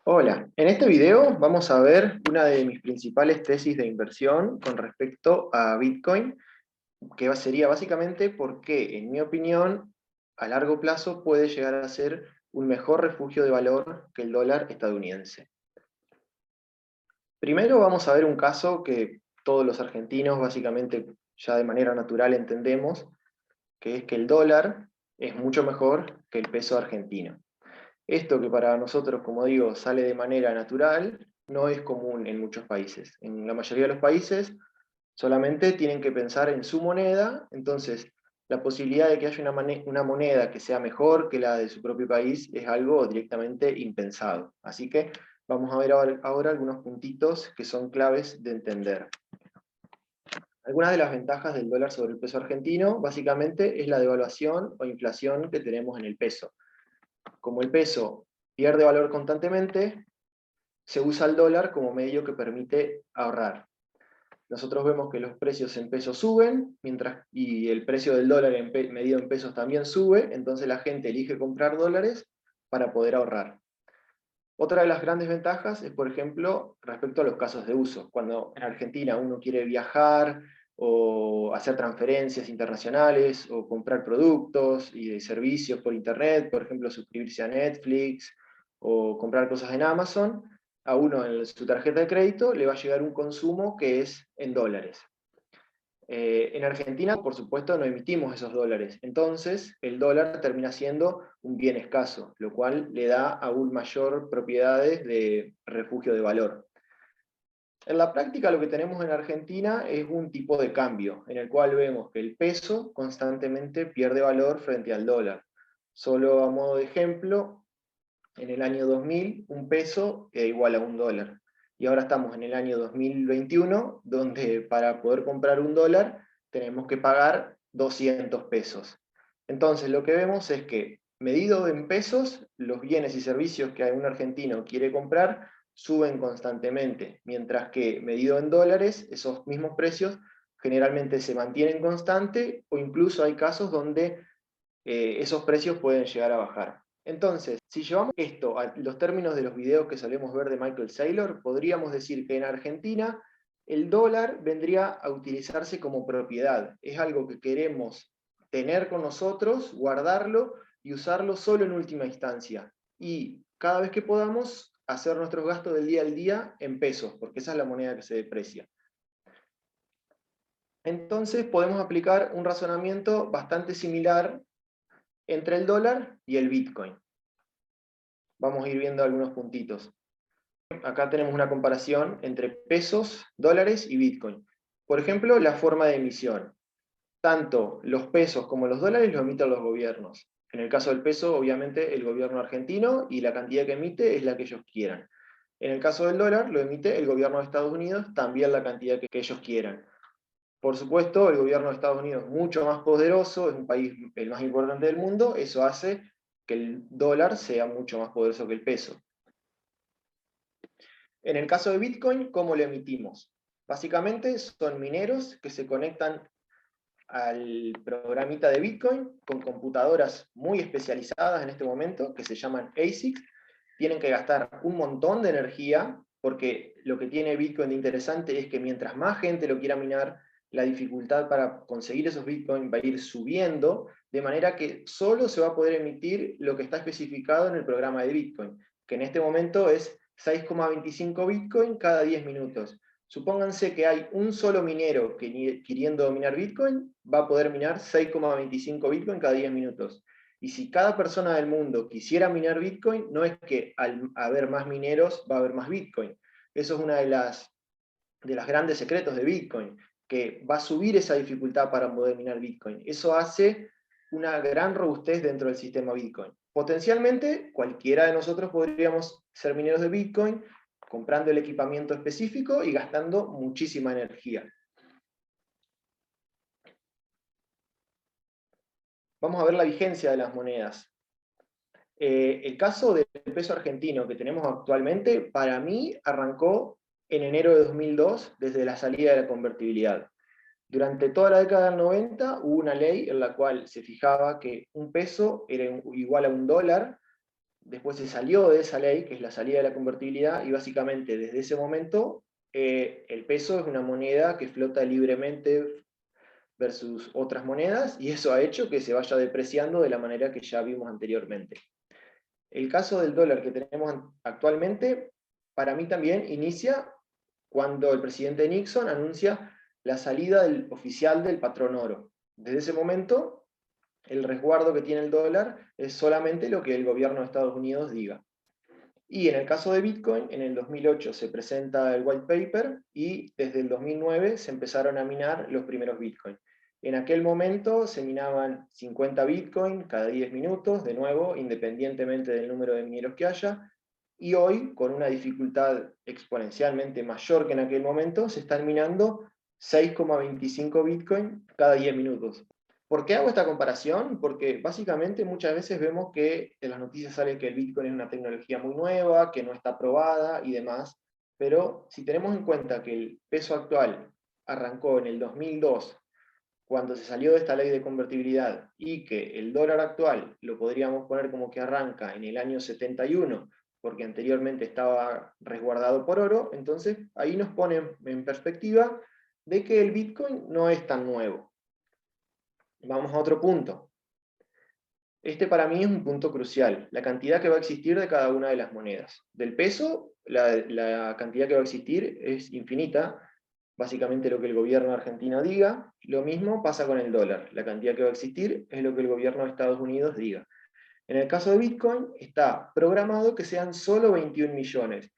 Hola, en este video vamos a ver una de mis principales tesis de inversión con respecto a Bitcoin, que sería básicamente por qué, en mi opinión, a largo plazo puede llegar a ser un mejor refugio de valor que el dólar estadounidense. Primero vamos a ver un caso que todos los argentinos básicamente ya de manera natural entendemos, que es que el dólar es mucho mejor que el peso argentino. Esto que para nosotros, como digo, sale de manera natural, no es común en muchos países. En la mayoría de los países solamente tienen que pensar en su moneda, entonces la posibilidad de que haya una moneda que sea mejor que la de su propio país es algo directamente impensado. Así que vamos a ver ahora algunos puntitos que son claves de entender. Algunas de las ventajas del dólar sobre el peso argentino, básicamente, es la devaluación o inflación que tenemos en el peso. Como el peso pierde valor constantemente, se usa el dólar como medio que permite ahorrar. Nosotros vemos que los precios en pesos suben, y el precio del dólar medido en pesos también sube, entonces la gente elige comprar dólares para poder ahorrar. Otra de las grandes ventajas es, por ejemplo, respecto a los casos de uso. Cuando en Argentina uno quiere viajar o hacer transferencias internacionales o comprar productos y servicios por internet, por ejemplo, suscribirse a Netflix o comprar cosas en Amazon, a uno en su tarjeta de crédito le va a llegar un consumo que es en dólares. En Argentina, por supuesto, no emitimos esos dólares. Entonces, el dólar termina siendo un bien escaso, lo cual le da aún mayor propiedades de refugio de valor. En la práctica, lo que tenemos en Argentina es un tipo de cambio, en el cual vemos que el peso constantemente pierde valor frente al dólar. Solo a modo de ejemplo, en el año 2000, un peso era igual a un dólar. Y ahora estamos en el año 2021, donde para poder comprar un dólar tenemos que pagar 200 pesos. Entonces lo que vemos es que, medido en pesos, los bienes y servicios que un argentino quiere comprar suben constantemente, mientras que, medido en dólares, esos mismos precios generalmente se mantienen constantes o incluso hay casos donde esos precios pueden llegar a bajar. Entonces, si llevamos esto a los términos de los videos que solemos ver de Michael Saylor, podríamos decir que en Argentina el dólar vendría a utilizarse como propiedad. Es algo que queremos tener con nosotros, guardarlo y usarlo solo en última instancia. Y cada vez que podamos, hacer nuestros gastos del día al día en pesos, porque esa es la moneda que se deprecia. Entonces podemos aplicar un razonamiento bastante similar entre el dólar y el Bitcoin. Vamos a ir viendo algunos puntitos. Acá tenemos una comparación entre pesos, dólares y Bitcoin. Por ejemplo, la forma de emisión. Tanto los pesos como los dólares los emiten los gobiernos. En el caso del peso, obviamente, el gobierno argentino, y la cantidad que emite es la que ellos quieran. En el caso del dólar, lo emite el gobierno de Estados Unidos, también la cantidad que ellos quieran. Por supuesto, el gobierno de Estados Unidos es mucho más poderoso, es un país el más importante del mundo, eso hace que el dólar sea mucho más poderoso que el peso. En el caso de Bitcoin, ¿cómo lo emitimos? Básicamente son mineros que se conectan al programita de Bitcoin con computadoras muy especializadas en este momento, que se llaman ASICs. Tienen que gastar un montón de energía, porque lo que tiene Bitcoin de interesante es que mientras más gente lo quiera minar, la dificultad para conseguir esos Bitcoin va a ir subiendo, de manera que solo se va a poder emitir lo que está especificado en el programa de Bitcoin, que en este momento es 6,25 Bitcoin cada 10 minutos. Supónganse que hay un solo minero que, queriendo minar Bitcoin, va a poder minar 6,25 Bitcoin cada 10 minutos. Y si cada persona del mundo quisiera minar Bitcoin, no es que al haber más mineros va a haber más Bitcoin. Eso es una de las grandes secretos de Bitcoin, que va a subir esa dificultad para poder minar Bitcoin. Eso hace una gran robustez dentro del sistema Bitcoin. Potencialmente, cualquiera de nosotros podríamos ser mineros de Bitcoin, comprando el equipamiento específico y gastando muchísima energía. Vamos a ver la vigencia de las monedas. El caso del peso argentino que tenemos actualmente, para mí, arrancó en enero de 2002, desde la salida de la convertibilidad. Durante toda la década del 90 hubo una ley en la cual se fijaba que un peso era igual a un dólar, después se salió de esa ley, que es la salida de la convertibilidad, y básicamente desde ese momento el peso es una moneda que flota libremente versus otras monedas, y eso ha hecho que se vaya depreciando de la manera que ya vimos anteriormente. El caso del dólar que tenemos actualmente, para mí también inicia cuando el presidente Nixon anuncia la salida oficial del patrón oro. Desde ese momento, el resguardo que tiene el dólar es solamente lo que el gobierno de Estados Unidos diga. Y en el caso de Bitcoin, en el 2008 se presenta el white paper y desde el 2009 se empezaron a minar los primeros Bitcoin. En aquel momento se minaban 50 Bitcoin cada 10 minutos, de nuevo, independientemente del número de mineros que haya, y hoy, con una dificultad exponencialmente mayor que en aquel momento, se están minando 6,25 Bitcoin cada 10 minutos. ¿Por qué hago esta comparación? Porque básicamente muchas veces vemos que en las noticias sale que el Bitcoin es una tecnología muy nueva, que no está probada y demás, pero si tenemos en cuenta que el peso actual arrancó en el 2002, cuando se salió de esta ley de convertibilidad, y que el dólar actual lo podríamos poner como que arranca en el año 71, porque anteriormente estaba resguardado por oro, entonces ahí nos pone en perspectiva de que el Bitcoin no es tan nuevo. Vamos a otro punto. Este para mí es un punto crucial, la cantidad que va a existir de cada una de las monedas. Del peso, la cantidad que va a existir es infinita, básicamente lo que el gobierno argentino diga. Lo mismo pasa con el dólar, la cantidad que va a existir es lo que el gobierno de Estados Unidos diga. En el caso de Bitcoin está programado que sean solo 21 millones.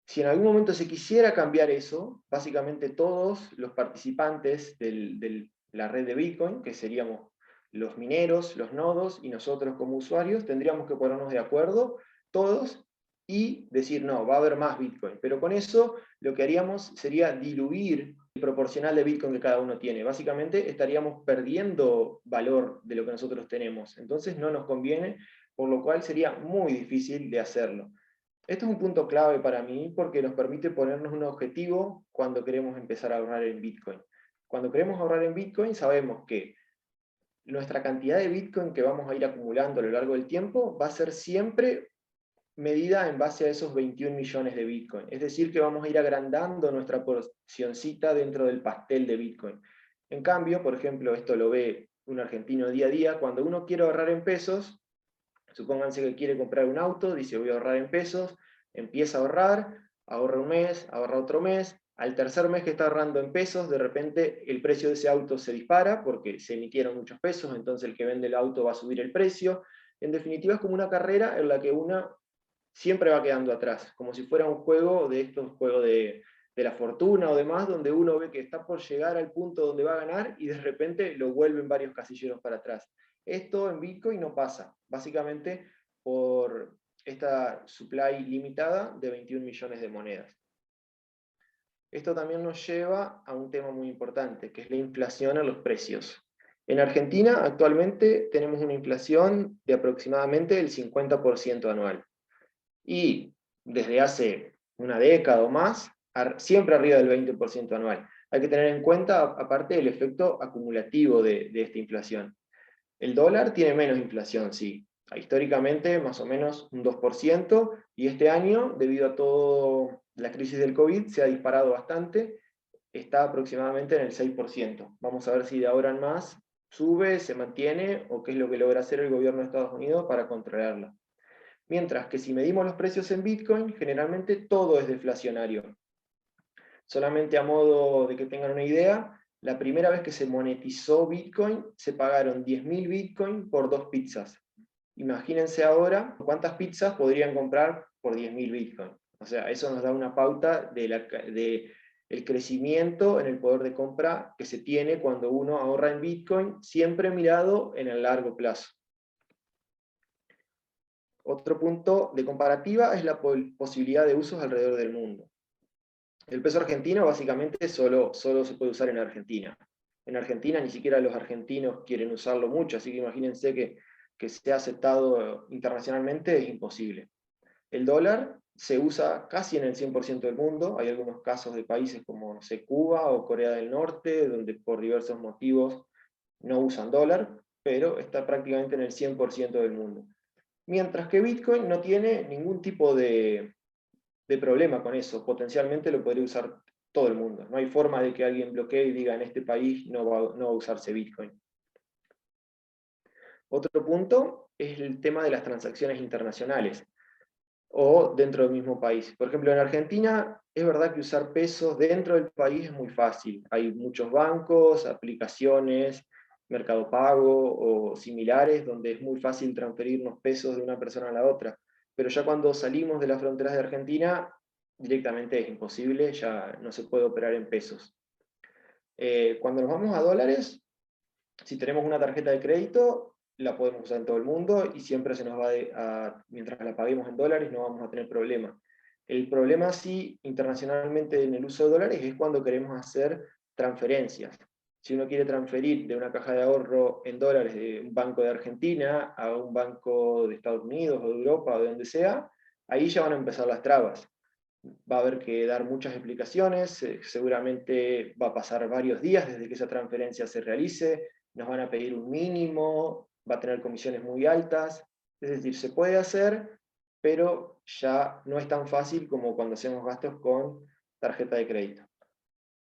Si en algún momento se quisiera cambiar eso, básicamente todos los participantes de la red de Bitcoin, que seríamos los mineros, los nodos y nosotros como usuarios, tendríamos que ponernos de acuerdo todos y decir, no, va a haber más Bitcoin. Pero con eso lo que haríamos sería diluir el proporcional de Bitcoin que cada uno tiene. Básicamente estaríamos perdiendo valor de lo que nosotros tenemos. Entonces no nos conviene, por lo cual sería muy difícil de hacerlo. Esto es un punto clave para mí porque nos permite ponernos un objetivo cuando queremos empezar a ahorrar en Bitcoin. Cuando queremos ahorrar en Bitcoin sabemos que nuestra cantidad de Bitcoin que vamos a ir acumulando a lo largo del tiempo va a ser siempre medida en base a esos 21 millones de Bitcoin. Es decir, que vamos a ir agrandando nuestra porcioncita dentro del pastel de Bitcoin. En cambio, por ejemplo, esto lo ve un argentino día a día, cuando uno quiere ahorrar en pesos, supónganse que quiere comprar un auto, dice voy a ahorrar en pesos, empieza a ahorrar, ahorra un mes, ahorra otro mes, al tercer mes que está ahorrando en pesos, de repente el precio de ese auto se dispara porque se emitieron muchos pesos, entonces el que vende el auto va a subir el precio. En definitiva es como una carrera en la que uno siempre va quedando atrás, como si fuera un juego de estos juegos de la fortuna o demás, donde uno ve que está por llegar al punto donde va a ganar y de repente lo vuelven varios casilleros para atrás. Esto en Bitcoin no pasa, básicamente por esta supply limitada de 21 millones de monedas. Esto también nos lleva a un tema muy importante, que es la inflación en los precios. En Argentina actualmente tenemos una inflación de aproximadamente el 50% anual. Y desde hace una década o más, siempre arriba del 20% anual. Hay que tener en cuenta, aparte, el efecto acumulativo de esta inflación. El dólar tiene menos inflación, sí. Históricamente, más o menos un 2%, y este año, debido a toda la crisis del COVID, se ha disparado bastante, está aproximadamente en el 6%. Vamos a ver si de ahora en más sube, se mantiene, o qué es lo que logra hacer el gobierno de Estados Unidos para controlarla. Mientras que si medimos los precios en Bitcoin, generalmente todo es deflacionario. Solamente a modo de que tengan una idea, la primera vez que se monetizó Bitcoin, se pagaron 10.000 Bitcoin por 2 pizzas. Imagínense ahora cuántas pizzas podrían comprar por 10.000 Bitcoin. O sea, eso nos da una pauta de el crecimiento en el poder de compra que se tiene cuando uno ahorra en Bitcoin, siempre mirado en el largo plazo. Otro punto de comparativa es la posibilidad de usos alrededor del mundo. El peso argentino básicamente solo se puede usar en Argentina. En Argentina ni siquiera los argentinos quieren usarlo mucho, así que imagínense que sea aceptado internacionalmente es imposible. El dólar se usa casi en el 100% del mundo. Hay algunos casos de países como, no sé, Cuba o Corea del Norte, donde por diversos motivos no usan dólar, pero está prácticamente en el 100% del mundo. Mientras que Bitcoin no tiene ningún tipo de problema con eso. Potencialmente lo podría usar todo el mundo. No hay forma de que alguien bloquee y diga en este país no va a usarse Bitcoin. Otro punto es el tema de las transacciones internacionales o dentro del mismo país. Por ejemplo, en Argentina es verdad que usar pesos dentro del país es muy fácil. Hay muchos bancos, aplicaciones, Mercado Pago o similares, donde es muy fácil transferirnos pesos de una persona a la otra. Pero ya cuando salimos de las fronteras de Argentina, directamente es imposible, ya no se puede operar en pesos. Cuando nos vamos a dólares, si tenemos una tarjeta de crédito, la podemos usar en todo el mundo y siempre se nos va mientras la paguemos en dólares no vamos a tener problema. El problema sí, internacionalmente en el uso de dólares, es cuando queremos hacer transferencias. Si uno quiere transferir de una caja de ahorro en dólares de un banco de Argentina a un banco de Estados Unidos o de Europa o de donde sea, ahí ya van a empezar las trabas. Va a haber que dar muchas explicaciones, seguramente va a pasar varios días desde que esa transferencia se realice, nos van a pedir un mínimo, va a tener comisiones muy altas, es decir, se puede hacer, pero ya no es tan fácil como cuando hacemos gastos con tarjeta de crédito.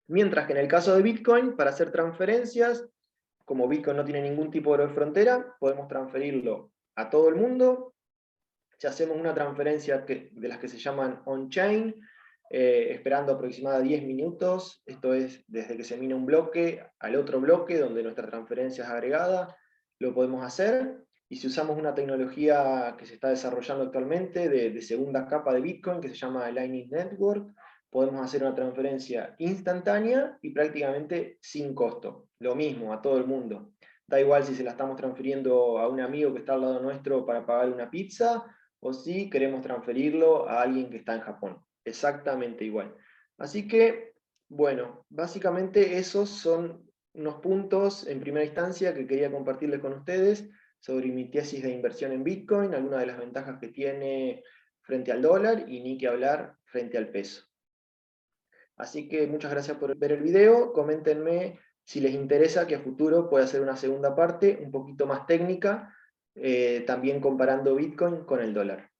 Mientras que en el caso de Bitcoin, para hacer transferencias, como Bitcoin no tiene ningún tipo de frontera, podemos transferirlo a todo el mundo. Si hacemos una transferencia de las que se llaman on-chain, esperando aproximadamente 10 minutos, esto es desde que se mina un bloque al otro bloque donde nuestra transferencia es agregada, lo podemos hacer. Y si usamos una tecnología que se está desarrollando actualmente de segunda capa de Bitcoin, que se llama Lightning Network, podemos hacer una transferencia instantánea y prácticamente sin costo. Lo mismo a todo el mundo. Da igual si se la estamos transfiriendo a un amigo que está al lado nuestro para pagar una pizza, o si queremos transferirlo a alguien que está en Japón. Exactamente igual. Así que, bueno, básicamente esos son unos puntos en primera instancia que quería compartirles con ustedes sobre mi tesis de inversión en Bitcoin, algunas de las ventajas que tiene frente al dólar y ni que hablar frente al peso. Así que muchas gracias por ver el video, coméntenme si les interesa que a futuro pueda hacer una segunda parte un poquito más técnica, también comparando Bitcoin con el dólar.